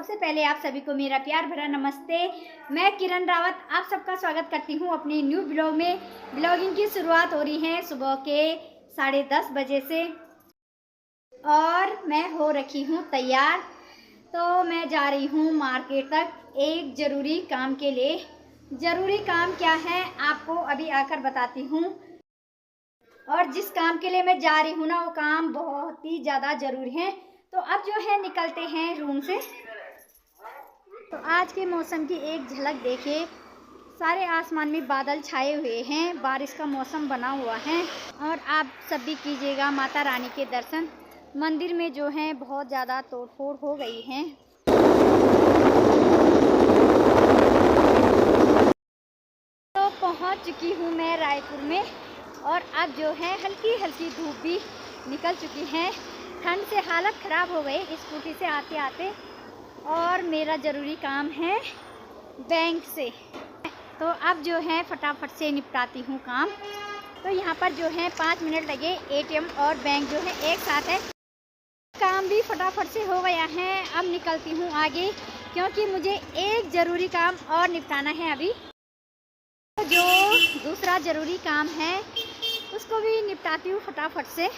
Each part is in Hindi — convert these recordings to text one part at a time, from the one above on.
सबसे पहले आप सभी को मेरा प्यार भरा नमस्ते। मैं किरण रावत आप सबका स्वागत करती हूँ अपनी न्यू ब्लॉग में। ब्लॉगिंग की शुरुआत हो रही है सुबह के 10:30 बजे से और मैं हो रखी हूँ तैयार। तो मैं जा रही हूँ मार्केट तक एक ज़रूरी काम के लिए। ज़रूरी काम क्या है आपको अभी आकर बताती हूँ। और जिस काम के लिए मैं जा रही हूँ ना, वो काम बहुत ही ज़्यादा ज़रूरी है। तो अब जो है निकलते हैं रूम से। तो आज के मौसम की एक झलक देखिए। सारे आसमान में बादल छाए हुए हैं, बारिश का मौसम बना हुआ है। और आप सब भी कीजिएगा माता रानी के दर्शन। मंदिर में जो है बहुत ज़्यादा तोड़फोड़ हो गई है। तो पहुंच चुकी हूं मैं रायपुर में और अब जो है हल्की हल्की धूप भी निकल चुकी है। ठंड से हालत ख़राब हो गई स्कूटी से आते आते। और मेरा ज़रूरी काम है बैंक से। तो अब जो है फटाफट से निपटाती हूँ काम। तो यहाँ पर जो है 5 मिनट लगे। एटीएम और बैंक जो है एक साथ है। काम भी फटाफट से हो गया है। अब निकलती हूँ आगे क्योंकि मुझे एक ज़रूरी काम और निपटाना है अभी। तो जो दूसरा ज़रूरी काम है उसको भी निपटाती हूँ फटाफट से।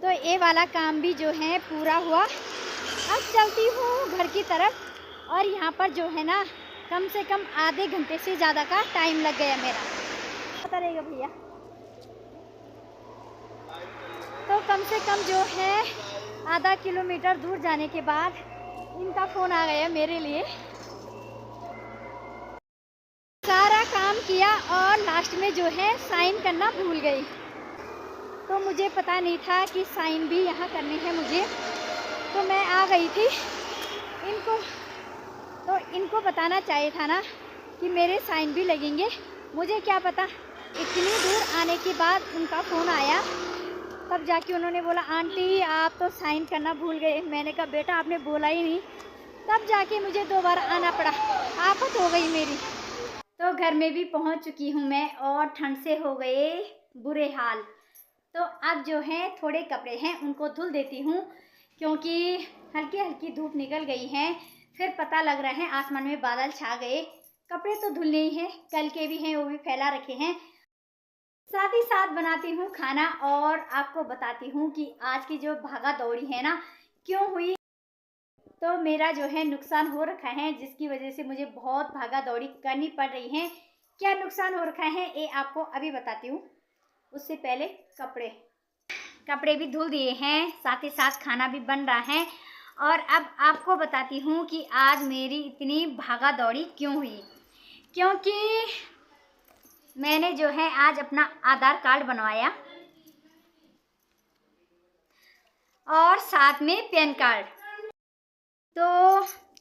तो ये वाला काम भी जो है पूरा हुआ। अब चलती हूँ घर की तरफ। और यहाँ पर जो है ना कम से कम आधे घंटे से ज़्यादा का टाइम लग गया मेरा। पता रहेगा भैया। तो कम से कम जो है आधा किलोमीटर दूर जाने के बाद इनका फ़ोन आ गया मेरे लिए। सारा काम किया और लास्ट में जो है साइन करना भूल गई। तो मुझे पता नहीं था कि साइन भी यहाँ करने हैं मुझे। तो मैं आ गई थी इनको बताना चाहिए था ना कि मेरे साइन भी लगेंगे। मुझे क्या पता। इतनी दूर आने के बाद उनका फ़ोन आया तब जाके उन्होंने बोला आंटी आप तो साइन करना भूल गए। मैंने कहा बेटा आपने बोला ही नहीं। तब जाके मुझे दोबारा आना पड़ा। आफत हो गई मेरी। तो घर में भी पहुंच चुकी हूं मैं और ठंड से हो गए बुरे हाल। तो अब जो है थोड़े कपड़े हैं उनको धुल देती हूँ क्योंकि हल्की हल्की धूप निकल गई है। फिर पता लग रहा है आसमान में बादल छा गए। कपड़े तो धुलने ही हैं, कल के भी हैं वो भी फैला रखे हैं। साथ ही साथ बनाती हूँ खाना और आपको बताती हूँ कि आज की जो भागा दौड़ी है ना क्यों हुई। तो मेरा जो है नुकसान हो रखा है जिसकी वजह से मुझे बहुत भागा दौड़ी करनी पड़ रही है। क्या नुकसान हो रखा है ये आपको अभी बताती हूँ। उससे पहले कपड़े भी धुल दिए हैं, साथ ही साथ खाना भी बन रहा है। और अब आपको बताती हूँ कि आज मेरी इतनी भागा दौड़ी क्यों हुई। क्योंकि मैंने जो है आज अपना आधार कार्ड बनवाया और साथ में पैन कार्ड। तो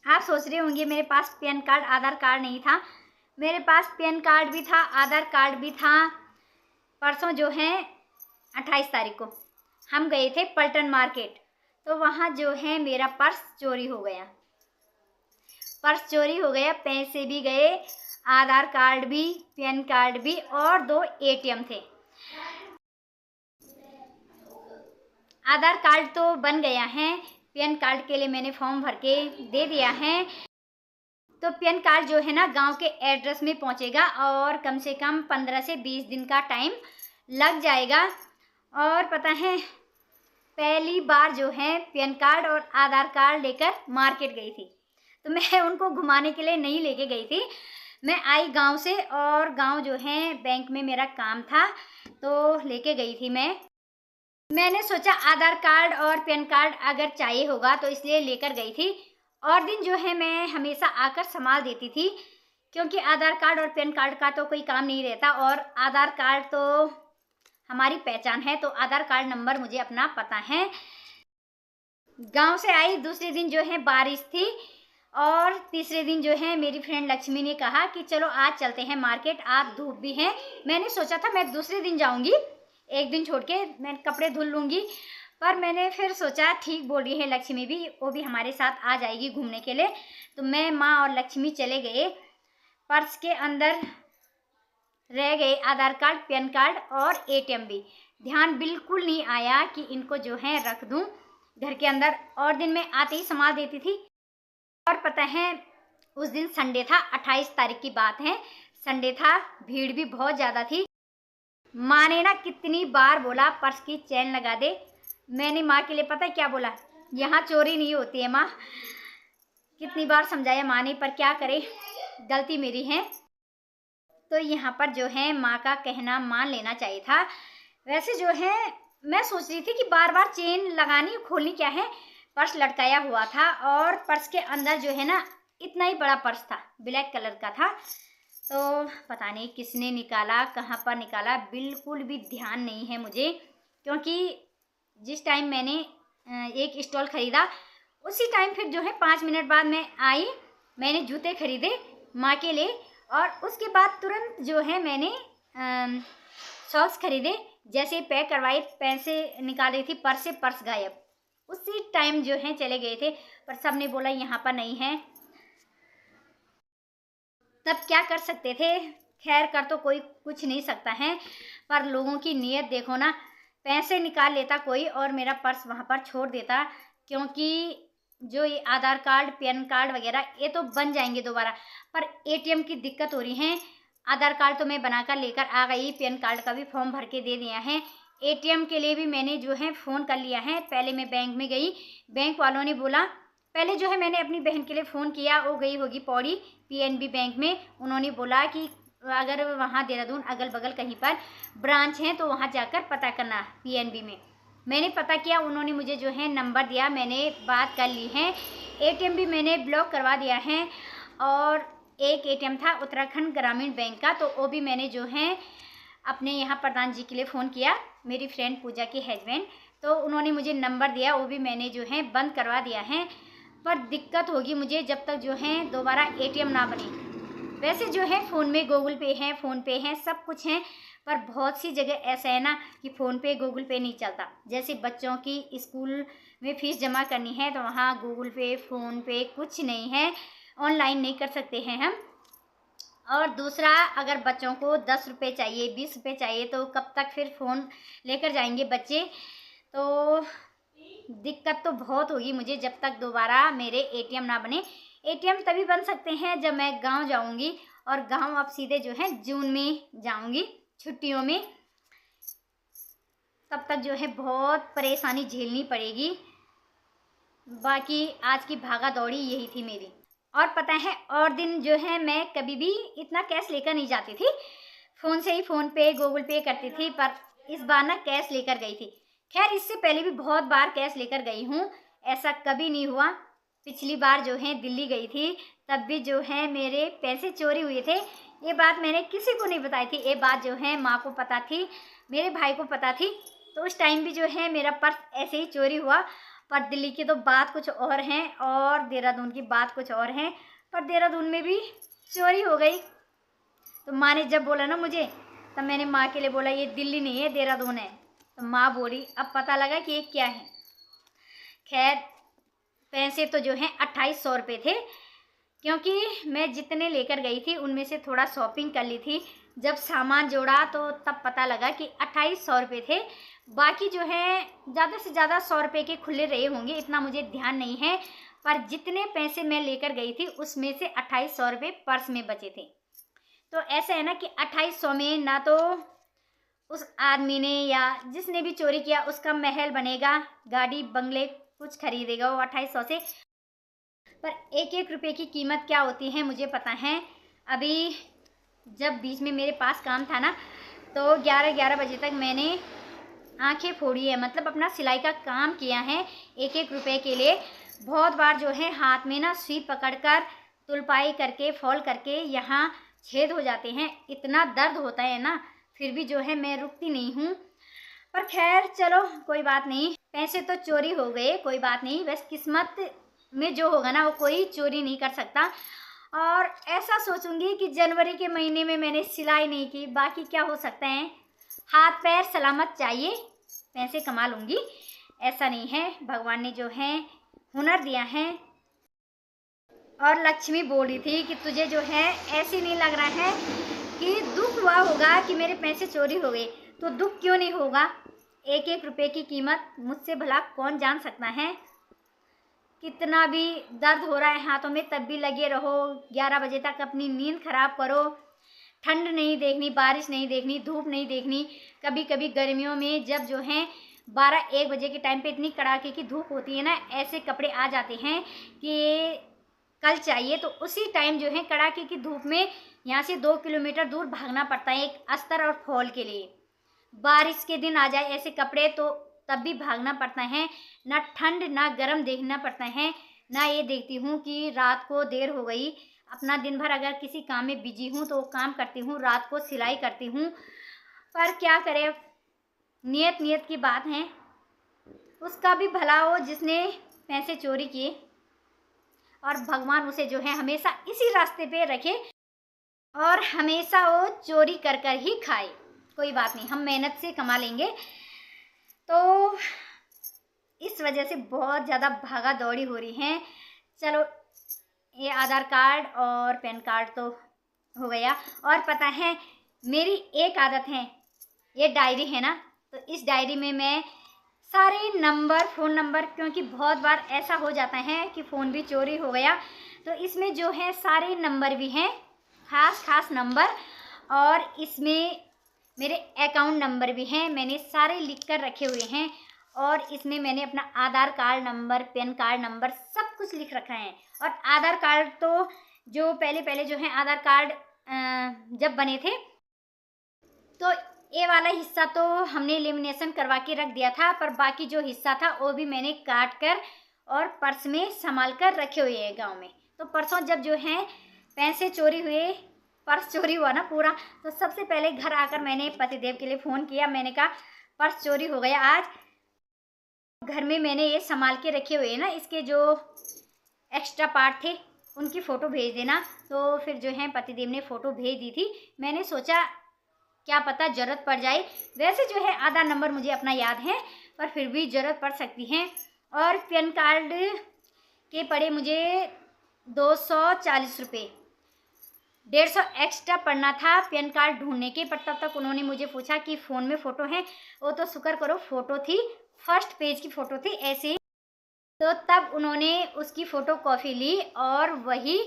आप सोच रहे होंगे मेरे पास पैन कार्ड आधार कार्ड नहीं था। मेरे पास पैन कार्ड भी था, आधार कार्ड भी था। परसों जो है 28 तारीख को हम गए थे पलटन मार्केट। तो वहाँ जो है मेरा पर्स चोरी हो गया। पैसे भी गए, आधार कार्ड भी, पैन कार्ड भी और 2 एटीएम थे। आधार कार्ड तो बन गया है, पैन कार्ड के लिए मैंने फॉर्म भर के दे दिया है। तो पैन कार्ड जो है ना गांव के एड्रेस में पहुंचेगा और कम से कम 15 से 20 दिन का टाइम लग जाएगा। और पता है पहली बार जो है पैन कार्ड और आधार कार्ड लेकर मार्केट गई थी। तो मैं उनको घुमाने के लिए नहीं लेके गई थी। मैं आई गांव से और गांव जो है बैंक में मेरा काम था तो लेके गई थी। मैंने सोचा आधार कार्ड और पैन कार्ड अगर चाहिए होगा तो इसलिए लेकर गई थी। और दिन जो है मैं हमेशा आकर संभाल देती थी क्योंकि आधार कार्ड और पैन कार्ड का तो कोई काम नहीं रहता। और आधार कार्ड तो हमारी पहचान है। तो आधार कार्ड नंबर मुझे अपना पता है। गांव से आई दूसरे दिन जो है बारिश थी और तीसरे दिन जो है मेरी फ्रेंड लक्ष्मी ने कहा कि चलो आज चलते हैं मार्केट, आज धूप भी है। मैंने सोचा था मैं दूसरे दिन जाऊंगी, एक दिन छोड़ के मैं कपड़े धुल लूँगी, पर मैंने फिर सोचा ठीक बोल रही है लक्ष्मी भी, वो भी हमारे साथ आ जाएगी घूमने के लिए। तो मैं, माँ और लक्ष्मी चले गए। पर्स के अंदर रह गए आधार कार्ड, पैन कार्ड और एटीएम भी। ध्यान बिल्कुल नहीं आया कि इनको जो है रख दूं घर के अंदर, और दिन में आते ही संभाल देती थी। और पता है उस दिन संडे था, 28 तारीख की बात है, संडे था, भीड़ भी बहुत ज़्यादा थी। माँ ने ना कितनी बार बोला पर्स की चेन लगा दे। मैंने माँ के लिए पता है क्या बोला, यहाँ चोरी नहीं होती है माँ। कितनी बार समझाया माँ ने, पर क्या करे, गलती मेरी है। तो यहाँ पर जो है माँ का कहना मान लेना चाहिए था। वैसे जो है मैं सोच रही थी कि बार बार चेन लगानी खोलनी क्या है। पर्स लटकाया हुआ था और पर्स के अंदर जो है ना इतना ही बड़ा पर्स था, ब्लैक कलर का था। तो पता नहीं किसने निकाला, कहाँ पर निकाला, बिल्कुल भी ध्यान नहीं है मुझे। क्योंकि जिस टाइम मैंने एक स्टॉल ख़रीदा उसी टाइम फिर जो है 5 मिनट बाद मैं आई, मैंने जूते खरीदे माँ के लिए, और उसके बाद तुरंत जो है मैंने सॉक्स खरीदे। जैसे पैक करवाई, पैसे निकाल रही थी पर्स से, पर्स गायब। उसी टाइम जो है चले गए थे, पर सब ने बोला यहाँ पर नहीं है। तब क्या कर सकते थे, खैर कर तो कोई कुछ नहीं सकता है, पर लोगों की नीयत देखो ना। पैसे निकाल लेता कोई और मेरा पर्स वहाँ पर छोड़ देता, क्योंकि जो ये आधार कार्ड, पैन कार्ड वगैरह ये तो बन जाएंगे दोबारा, पर एटीएम की दिक्कत हो रही है। आधार कार्ड तो मैं बनाकर लेकर आ गई, पैन कार्ड का भी फॉर्म भर के दे दिया है, एटीएम के लिए भी मैंने जो है फ़ोन कर लिया है। पहले मैं बैंक में गई, बैंक वालों ने बोला, पहले जो है मैंने अपनी बहन के लिए फ़ोन किया, वो गई होगी पौड़ी पीएनबी बैंक में। उन्होंने बोला कि अगर वहाँ देहरादून अगल बगल कहीं पर ब्रांच है तो वहाँ जाकर पता करना पीएनबी में। मैंने पता किया, उन्होंने मुझे जो है नंबर दिया, मैंने बात कर ली है। एटीएम भी मैंने ब्लॉक करवा दिया है, और एक एटीएम था उत्तराखंड ग्रामीण बैंक का, तो वो भी मैंने जो है अपने यहाँ प्रधान जी के लिए फ़ोन किया, मेरी फ्रेंड पूजा के हस्बैंड, तो उन्होंने मुझे नंबर दिया, वो भी मैंने जो है बंद करवा दिया है। पर दिक्कत होगी मुझे जब तक जो है दोबारा एटीएम ना बने। वैसे जो है फ़ोन में गूगल पे है, फ़ोन पे है, सब कुछ है, पर बहुत सी जगह ऐसा है ना कि फ़ोन पे गूगल पे नहीं चलता। जैसे बच्चों की स्कूल में फ़ीस जमा करनी है तो वहाँ गूगल पे, फ़ोन पे कुछ नहीं है, ऑनलाइन नहीं कर सकते हैं हम। और दूसरा, अगर बच्चों को 10 रुपये चाहिए, 20 रुपये चाहिए, तो कब तक फिर फ़ोन लेकर जाएंगे बच्चे। तो दिक्कत तो बहुत होगी मुझे जब तक दोबारा मेरे एटीएम ना बने। एटीएम तभी बन सकते हैं जब मैं गांव जाऊंगी, और गांव अब सीधे जो है जून में जाऊंगी छुट्टियों में। तब तक जो है बहुत परेशानी झेलनी पड़ेगी। बाकी आज की भागा दौड़ी यही थी मेरी। और पता है और दिन जो है मैं कभी भी इतना कैश लेकर नहीं जाती थी, फ़ोन से ही फ़ोन पे गूगल पे करती थी, पर इस बार ना कैश लेकर गई थी। खैर इससे पहले भी बहुत बार कैश लेकर गई हूँ, ऐसा कभी नहीं हुआ। पिछली बार जो है दिल्ली गई थी, तब भी जो है मेरे पैसे चोरी हुए थे। ये बात मैंने किसी को नहीं बताई थी, ये बात जो है माँ को पता थी, मेरे भाई को पता थी। तो उस टाइम भी जो है मेरा पर्स ऐसे ही चोरी हुआ। पर दिल्ली की तो बात कुछ और है और देहरादून की बात कुछ और है। पर देहरादून में भी चोरी हो गई। तो माँ ने जब बोला ना मुझे, तब मैंने माँ के लिए बोला ये दिल्ली नहीं है, देहरादून है। तो माँ बोली, अब पता लगा कि ये क्या है। खैर पैसे तो जो है 2800 रुपये थे, क्योंकि मैं जितने लेकर गई थी उनमें से थोड़ा शॉपिंग कर ली थी। जब सामान जोड़ा तो तब पता लगा कि 2800 रुपये थे। बाकी जो है ज़्यादा से ज़्यादा 100 रुपये के खुले रहे होंगे, इतना मुझे ध्यान नहीं है। पर जितने पैसे मैं लेकर गई थी उसमें से 2800 रुपये पर्स में बचे थे। तो ऐसा है ना कि 2800 में ना तो उस आदमी ने या जिसने भी चोरी किया उसका महल बनेगा, गाड़ी बंगले कुछ खरीदेगा वो 2800 से। पर एक एक रुपये की कीमत क्या होती है मुझे पता है। अभी जब बीच में मेरे पास काम था ना, तो 11-11 बजे तक मैंने आंखें फोड़ी है, मतलब अपना सिलाई का काम किया है एक एक रुपये के लिए। बहुत बार जो है हाथ में ना सुई पकड़कर तुलपाई करके फॉल करके यहाँ छेद हो जाते हैं, इतना दर्द होता है ना, फिर भी जो है मैं रुकती नहीं हूँ। पर खैर चलो कोई बात नहीं, पैसे तो चोरी हो गए, कोई बात नहीं, बस किस्मत में जो होगा ना वो कोई चोरी नहीं कर सकता। और ऐसा सोचूंगी कि जनवरी के महीने में मैंने सिलाई नहीं की, बाकी क्या हो सकता है, हाथ पैर सलामत चाहिए, पैसे कमा लूँगी। ऐसा नहीं है, भगवान ने जो है हुनर दिया है। और लक्ष्मी बोल रही थी कि तुझे जो है ऐसे नहीं लग रहा है कि दुख हुआ होगा कि मेरे पैसे चोरी हो गए, तो दुख क्यों नहीं होगा। एक एक रुपए की कीमत मुझसे भला कौन जान सकता है। कितना भी दर्द हो रहा है हाथों में तब भी लगे रहो, 11 बजे तक अपनी नींद खराब करो। ठंड नहीं देखनी, बारिश नहीं देखनी, धूप नहीं देखनी। कभी कभी गर्मियों में जब जो है 12-1 बजे के टाइम पे इतनी कड़ाके की धूप होती है ना, ऐसे कपड़े आ जाते हैं कि कल चाहिए, तो उसी टाइम जो है कड़ाके की धूप में यहाँ से 2 किलोमीटर दूर भागना पड़ता है एक अस्तर और फॉल के लिए। बारिश के दिन आ जाए ऐसे कपड़े तो तब भी भागना पड़ता है। ना ठंड ना गर्म देखना पड़ता है, ना ये देखती हूँ कि रात को देर हो गई। अपना दिन भर अगर किसी काम में बिजी हूँ तो काम करती हूँ, रात को सिलाई करती हूँ, पर क्या करें, नियत की बात है। उसका भी भला हो जिसने पैसे चोरी किए, और भगवान उसे जो है हमेशा इसी रास्ते पे रखे और हमेशा वो चोरी कर कर ही खाए। कोई बात नहीं, हम मेहनत से कमा लेंगे। तो इस वजह से बहुत ज़्यादा भागा दौड़ी हो रही है। चलो, ये आधार कार्ड और पैन कार्ड तो हो गया। और पता है मेरी एक आदत है, ये डायरी है ना, तो इस डायरी में मैं सारे नंबर, फ़ोन नंबर, क्योंकि बहुत बार ऐसा हो जाता है कि फ़ोन भी चोरी हो गया, तो इसमें जो है सारे नंबर भी हैं, खास नंबर, और इसमें मेरे अकाउंट नंबर भी हैं, मैंने सारे लिख कर रखे हुए हैं। और इसमें मैंने अपना Aadhaar card number, PAN card number सब कुछ लिख रखा है। और आधार कार्ड तो जो पहले जो है आधार कार्ड जब बने थे तो ये वाला हिस्सा तो हमने लेमिनेशन करवा के रख दिया था, पर बाकी जो हिस्सा था वो भी मैंने काट कर और पर्स में संभाल कर रखे हुए हैं गांव में। तो परसों जब जो है पैसे चोरी हुए, पर्स चोरी हुआ ना पूरा, तो सबसे पहले घर आकर मैंने पतिदेव के लिए फ़ोन किया। मैंने कहा पर्स चोरी हो गया आज, घर में मैंने ये संभाल के रखे हुए हैं ना, इसके जो एक्स्ट्रा पार्ट थे उनकी फ़ोटो भेज देना। तो फिर जो है पतिदेव ने फ़ोटो भेज दी थी। मैंने सोचा क्या पता ज़रूरत पड़ जाए। वैसे जो है आधा नंबर मुझे अपना याद है, पर फिर भी ज़रूरत पड़ सकती है। और पैन कार्ड के पड़े मुझे 240 रुपये, 150 एक्स्ट्रा पड़ना था पैन कार्ड ढूंढने के। पर तब तक उन्होंने मुझे पूछा कि फ़ोन में फ़ोटो है, वो तो शुक्र करो फ़ोटो थी, फर्स्ट पेज की फ़ोटो थी ऐसे ही। तो तब उन्होंने उसकी फ़ोटो कॉपी ली और वही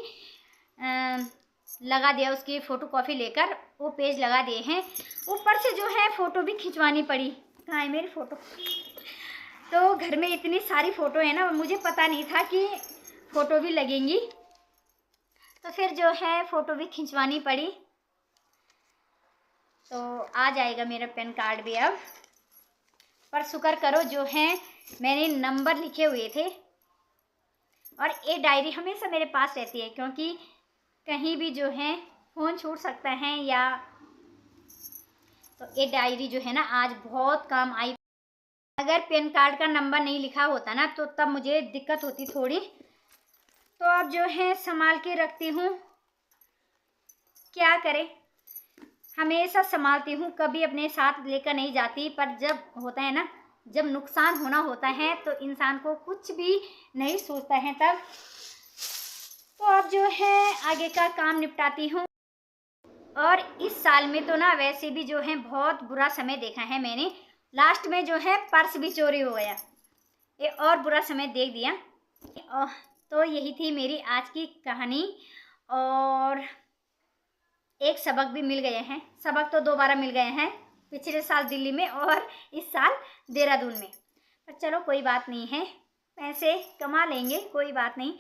लगा दिया, उसकी फ़ोटो कॉपी लेकर वो पेज लगा दिए हैं। ऊपर से जो है फ़ोटो भी खिंचवानी पड़ी। कहाँ है मेरी फ़ोटो? तो घर में इतनी सारी फ़ोटो है ना, मुझे पता नहीं था कि फ़ोटो भी लगेंगी, तो फिर जो है फ़ोटो भी खिंचवानी पड़ी। तो आ जाएगा मेरा पैन कार्ड भी अब। पर शुक्र करो जो है मैंने नंबर लिखे हुए थे। और ये डायरी हमेशा मेरे पास रहती है, क्योंकि कहीं भी जो है फ़ोन छूट सकता है या, तो ये डायरी जो है ना आज बहुत काम आई। अगर पैन कार्ड का नंबर नहीं लिखा होता ना तो तब मुझे दिक्कत होती थोड़ी। तो अब जो है संभाल के रखती हूँ, क्या करें, हमेशा संभालती हूँ, कभी अपने साथ लेकर नहीं जाती। पर जब होता है ना, जब नुकसान होना होता है तो इंसान को कुछ भी नहीं सोचता है तब। तो अब जो है आगे का काम निपटाती हूँ। और इस साल में तो ना वैसे भी जो है बहुत बुरा समय देखा है मैंने। लास्ट में जो है पर्स भी चोरी हो गया, ये और बुरा समय देख दिया। तो यही थी मेरी आज की कहानी। और एक सबक भी मिल गए हैं, सबक तो दोबारा मिल गए हैं, पिछले साल दिल्ली में और इस साल देहरादून में। पर चलो कोई बात नहीं है, पैसे कमा लेंगे, कोई बात नहीं।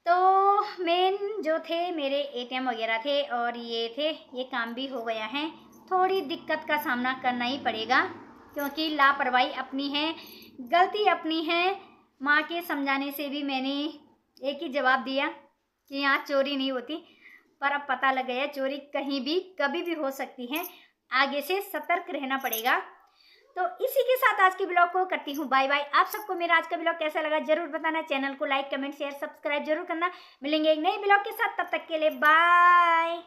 तो मेन जो थे मेरे एटीएम वगैरह थे और ये काम भी हो गया है। थोड़ी दिक्कत का सामना करना ही पड़ेगा, क्योंकि लापरवाही अपनी है, गलती अपनी है। माँ के समझाने से भी मैंने एक ही जवाब दिया कि यहाँ चोरी नहीं होती, पर अब पता लग गया चोरी कहीं भी कभी भी हो सकती है। आगे से सतर्क रहना पड़ेगा। तो इसी के साथ आज के ब्लॉग को करती हूँ बाय बाय। आप सबको मेरा आज का ब्लॉग कैसा लगा जरूर बताना। चैनल को लाइक कमेंट शेयर सब्सक्राइब जरूर करना। मिलेंगे एक नए ब्लॉग के साथ, तब तक के लिए बाय।